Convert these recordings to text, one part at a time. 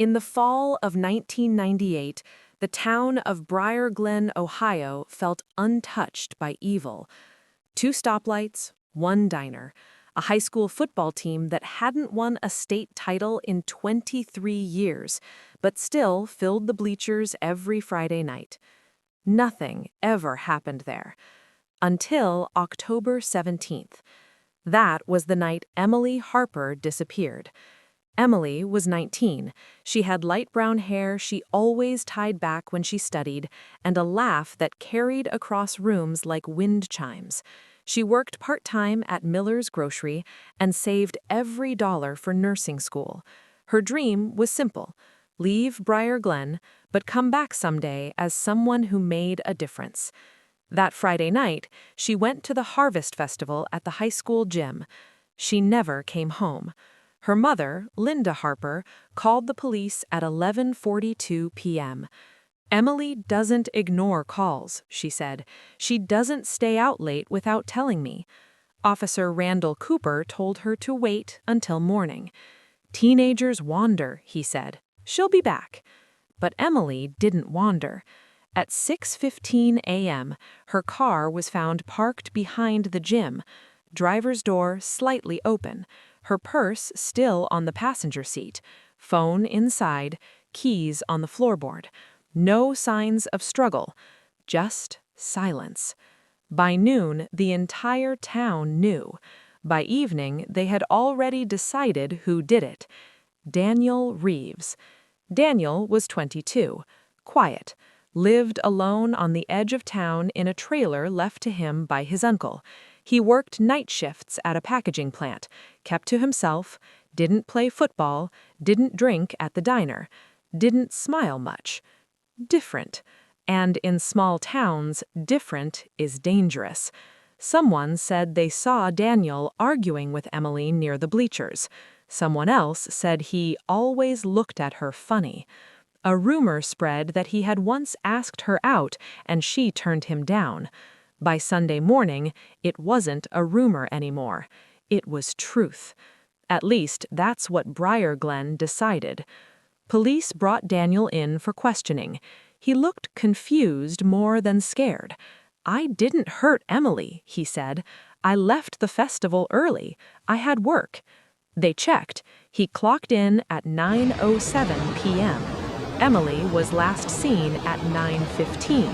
In the fall of 1998, the town of Briar Glen, Ohio, felt untouched by evil. 2 stoplights, 1 diner, a high school football team that hadn't won a state title in 23 years, but still filled the bleachers every Friday night. Nothing ever happened there. Until October 17th. That was the night Emily Harper disappeared. Emily was 19. She had light brown hair she always tied back when she studied, and a laugh that carried across rooms like wind chimes. She worked part-time at Miller's Grocery and saved every dollar for nursing school. Her dream was simple: leave Briar Glen, but come back someday as someone who made a difference. That Friday night, she went to the Harvest Festival at the high school gym. She never came home. Her mother, Linda Harper, called the police at 11:42 p.m. "Emily doesn't ignore calls," she said. "She doesn't stay out late without telling me." Officer Randall Cooper told her to wait until morning. "Teenagers wander," he said. "She'll be back." But Emily didn't wander. At 6:15 a.m., her car was found parked behind the gym, driver's door slightly open, her purse still on the passenger seat, phone inside, keys on the floorboard. No signs of struggle, just silence. By noon, the entire town knew. By evening, they had already decided who did it: Daniel Reeves. Daniel was 22, quiet, lived alone on the edge of town in a trailer left to him by his uncle. He worked night shifts at a packaging plant, kept to himself, didn't play football, didn't drink at the diner, didn't smile much. Different. And in small towns, different is dangerous. Someone said they saw Daniel arguing with Emily near the bleachers. Someone else said he always looked at her funny. A rumor spread that he had once asked her out and she turned him down. By Sunday morning, it wasn't a rumor anymore. It was truth. At least, that's what Briar Glen decided. Police brought Daniel in for questioning. He looked confused more than scared. "I didn't hurt Emily," he said. "I left the festival early. I had work." They checked. He clocked in at 9:07 p.m. Emily was last seen at 9:15.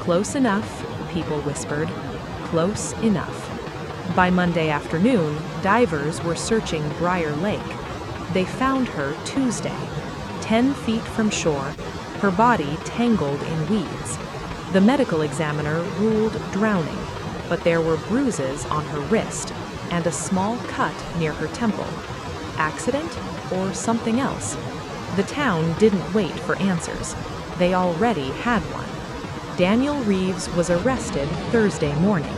"Close enough," people whispered. "Close enough." By Monday afternoon, divers were searching Briar Lake. They found her Tuesday, 10 feet from shore, her body tangled in weeds. The medical examiner ruled drowning, but there were bruises on her wrist and a small cut near her temple. Accident or something else? The town didn't wait for answers. They already had one. Daniel Reeves was arrested Thursday morning,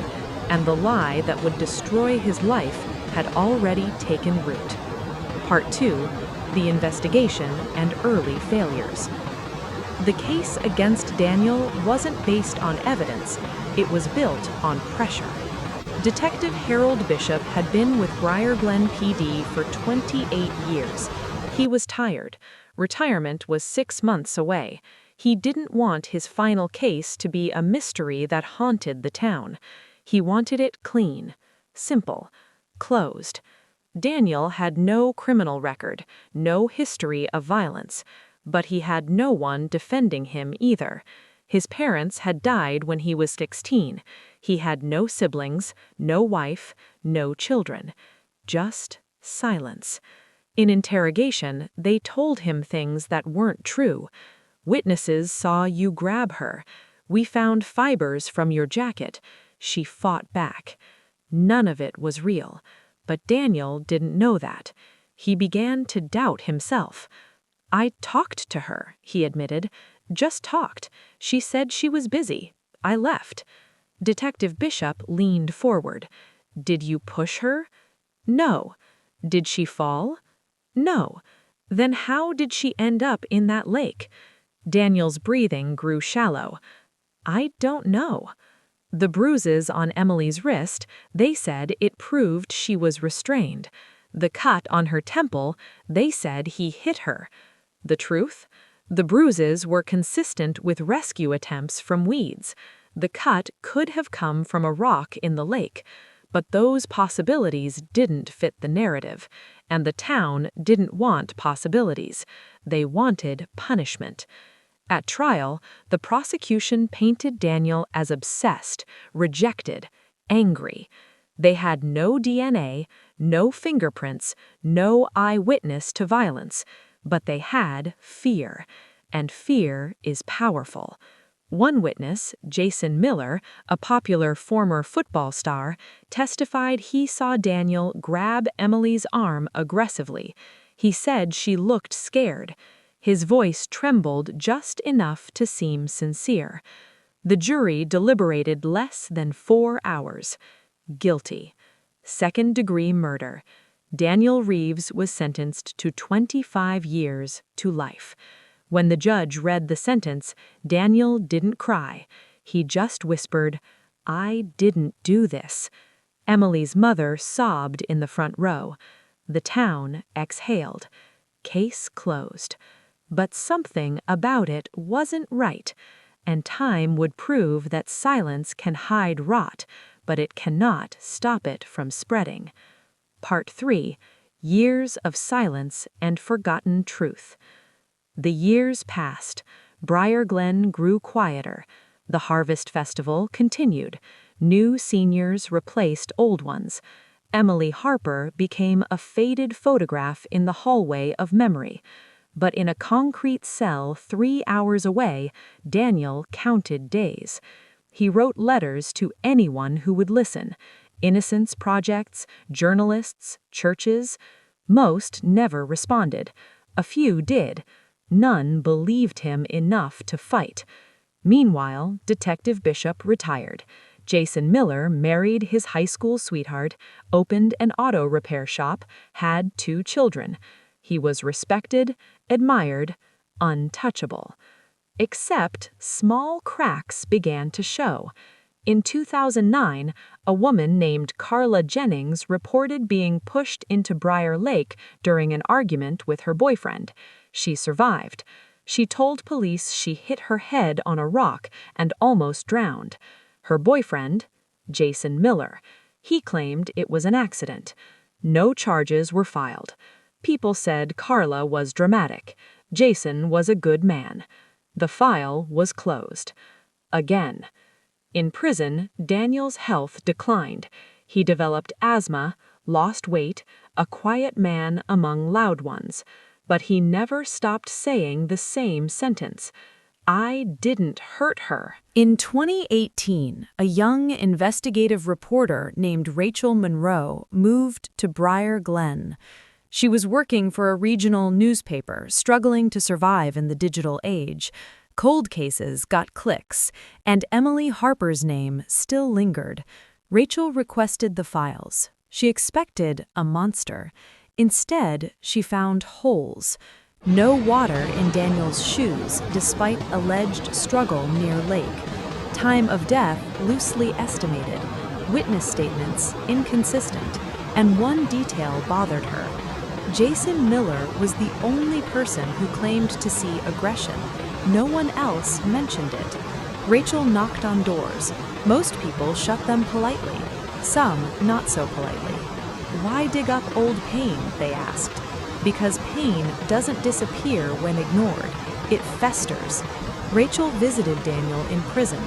and the lie that would destroy his life had already taken root. Part 2, the investigation and early failures. The case against Daniel wasn't based on evidence, it was built on pressure. Detective Harold Bishop had been with Briar Glen PD for 28 years. He was tired. Retirement was 6 months away. He didn't want his final case to be a mystery that haunted the town. He wanted it clean, simple, closed. Daniel had no criminal record, no history of violence, but he had no one defending him either. His parents had died when he was 16. He had no siblings, no wife, no children. Just silence. In interrogation, they told him things that weren't true. "Witnesses saw you grab her. We found fibers from your jacket." She fought back. None of it was real. But Daniel didn't know that. He began to doubt himself. "I talked to her," he admitted. "Just talked. She said she was busy. I left." Detective Bishop leaned forward. "Did you push her?" "No." "Did she fall?" "No." "Then how did she end up in that lake?" Daniel's breathing grew shallow. "I don't know." The bruises on Emily's wrist, they said it proved she was restrained. The cut on her temple, they said he hit her. The truth? The bruises were consistent with rescue attempts from weeds. The cut could have come from a rock in the lake, but those possibilities didn't fit the narrative, and the town didn't want possibilities. They wanted punishment. At trial, the prosecution painted Daniel as obsessed, rejected, angry. They had no DNA, no fingerprints, no eyewitness to violence, but they had fear, and fear is powerful. One witness, Jason Miller, a popular former football star, testified he saw Daniel grab Emily's arm aggressively. He said she looked scared. His voice trembled just enough to seem sincere. The jury deliberated less than 4 hours. Guilty. Second-degree murder. Daniel Reeves was sentenced to 25 years to life. When the judge read the sentence, Daniel didn't cry. He just whispered, "I didn't do this." Emily's mother sobbed in the front row. The town exhaled. Case closed. But something about it wasn't right, and time would prove that silence can hide rot, but it cannot stop it from spreading. Part 3. Years of Silence and Forgotten Truth. The years passed. Briar Glen grew quieter. The Harvest Festival continued. New seniors replaced old ones. Emily Harper became a faded photograph in the hallway of memory. But in a concrete cell 3 hours away, Daniel counted days. He wrote letters to anyone who would listen. Innocence projects, journalists, churches. Most never responded. A few did. None believed him enough to fight. Meanwhile, Detective Bishop retired. Jason Miller married his high school sweetheart, opened an auto repair shop, had 2 children. He was respected, admired, untouchable. Except small cracks began to show. In 2009, a woman named Carla Jennings reported being pushed into Briar Lake during an argument with her boyfriend. She survived. She told police she hit her head on a rock and almost drowned. Her boyfriend, Jason Miller, he claimed it was an accident. No charges were filed. People said Carla was dramatic. Jason was a good man. The file was closed. Again. In prison, Daniel's health declined. He developed asthma, lost weight, a quiet man among loud ones. But he never stopped saying the same sentence. I didn't hurt her. In 2018, a young investigative reporter named Rachel Monroe moved to Briar Glen. She was working for a regional newspaper, struggling to survive in the digital age. Cold cases got clicks, and Emily Harper's name still lingered. Rachel requested the files. She expected a monster. Instead, she found holes. No water in Daniel's shoes, despite alleged struggle near lake. Time of death loosely estimated. Witness statements inconsistent. And one detail bothered her. Jason Miller was the only person who claimed to see aggression. No one else mentioned it. Rachel knocked on doors. Most people shut them politely. Some not so politely. Why dig up old pain, they asked. Because pain doesn't disappear when ignored. It festers. Rachel visited Daniel in prison.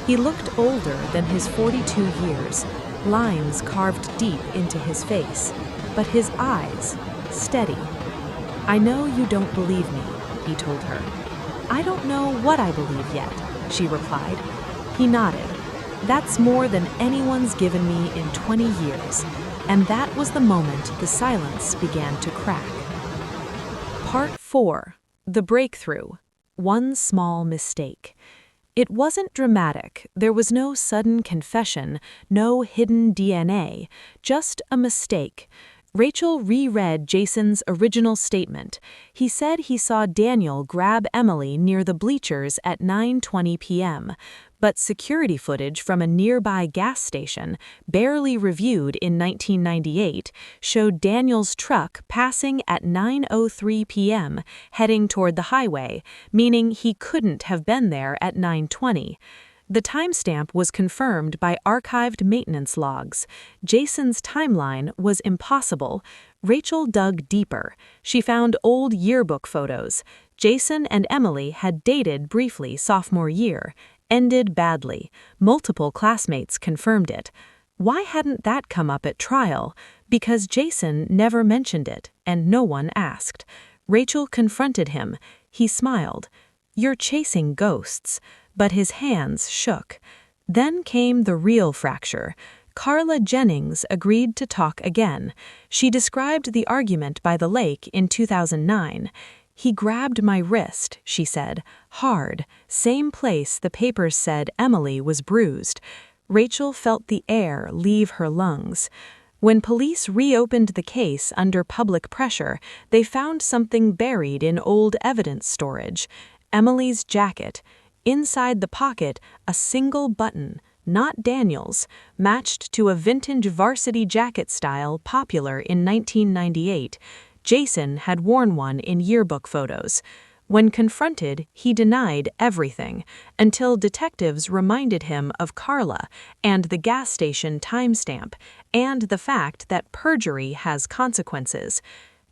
He looked older than his 42 years, lines carved deep into his face, but his eyes, steady. I know you don't believe me, he told her. I don't know what I believe yet, she replied. He nodded. That's more than anyone's given me in 20 years. And that was the moment the silence began to crack. Part 4. The Breakthrough. One small mistake. It wasn't dramatic. There was no sudden confession, no hidden DNA, just a mistake. Rachel reread Jason's original statement. He said he saw Daniel grab Emily near the bleachers at 9:20 p.m., but security footage from a nearby gas station, barely reviewed in 1998, showed Daniel's truck passing at 9:03 p.m., heading toward the highway, meaning he couldn't have been there at 9:20. The timestamp was confirmed by archived maintenance logs. Jason's timeline was impossible. Rachel dug deeper. She found old yearbook photos. Jason and Emily had dated briefly sophomore year. Ended badly. Multiple classmates confirmed it. Why hadn't that come up at trial? Because Jason never mentioned it, and no one asked. Rachel confronted him. He smiled. "You're chasing ghosts." But his hands shook. Then came the real fracture. Carla Jennings agreed to talk again. She described the argument by the lake in 2009. "He grabbed my wrist," she said, "hard, same place the papers said Emily was bruised." Rachel felt the air leave her lungs. When police reopened the case under public pressure, they found something buried in old evidence storage. Emily's jacket. Inside the pocket, a single button, not Daniel's, matched to a vintage varsity jacket style popular in 1998. Jason had worn one in yearbook photos. When confronted, he denied everything, until detectives reminded him of Carla and the gas station timestamp, and the fact that perjury has consequences.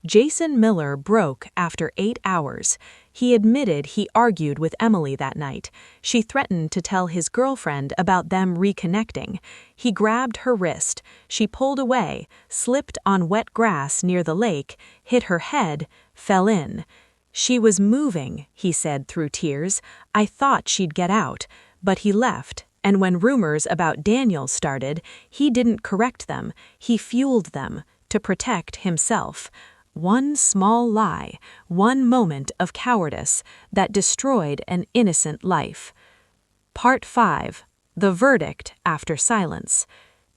Jason Miller broke after 8 hours. He admitted he argued with Emily that night. She threatened to tell his girlfriend about them reconnecting. He grabbed her wrist. She pulled away, slipped on wet grass near the lake, hit her head, fell in. "She was moving," he said through tears. "I thought she'd get out." But he left, and when rumors about Daniel started, he didn't correct them. He fueled them to protect himself. One small lie, one moment of cowardice that destroyed an innocent life. Part 5. The verdict after silence.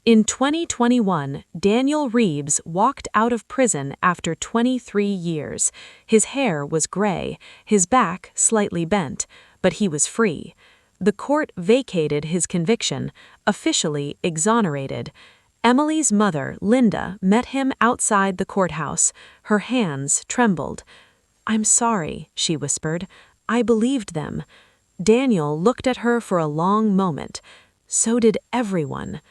In 2021, Daniel Reeves walked out of prison after 23 years. His hair was gray, his back slightly bent, but he was free. The court vacated his conviction, officially exonerated. Emily's mother, Linda, met him outside the courthouse. Her hands trembled. "I'm sorry," she whispered. "I believed them." Daniel looked at her for a long moment. So did everyone.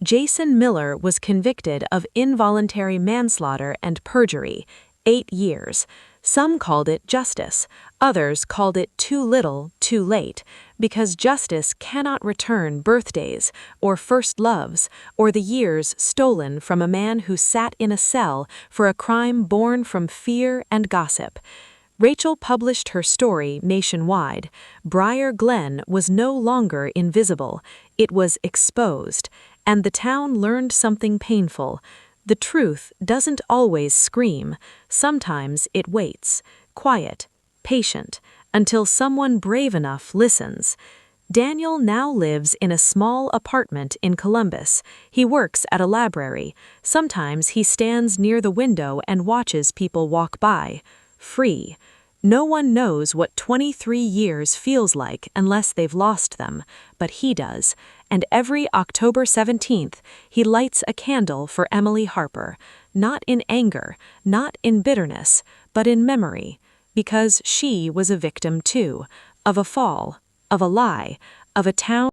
Jason Miller was convicted of involuntary manslaughter and perjury, 8 years. Some called it justice. Others called it too little, too late, because justice cannot return birthdays, or first loves, or the years stolen from a man who sat in a cell for a crime born from fear and gossip. Rachel published her story nationwide. Briar Glen was no longer invisible. It was exposed, and the town learned something painful. The truth doesn't always scream. Sometimes it waits, quiet, patient, until someone brave enough listens. Daniel now lives in a small apartment in Columbus. He works at a library. Sometimes he stands near the window and watches people walk by. Free. No one knows what 23 years feels like unless they've lost them, but he does. And every October 17th, he lights a candle for Emily Harper, not in anger, not in bitterness, but in memory, because she was a victim too, of a fall, of a lie, of a town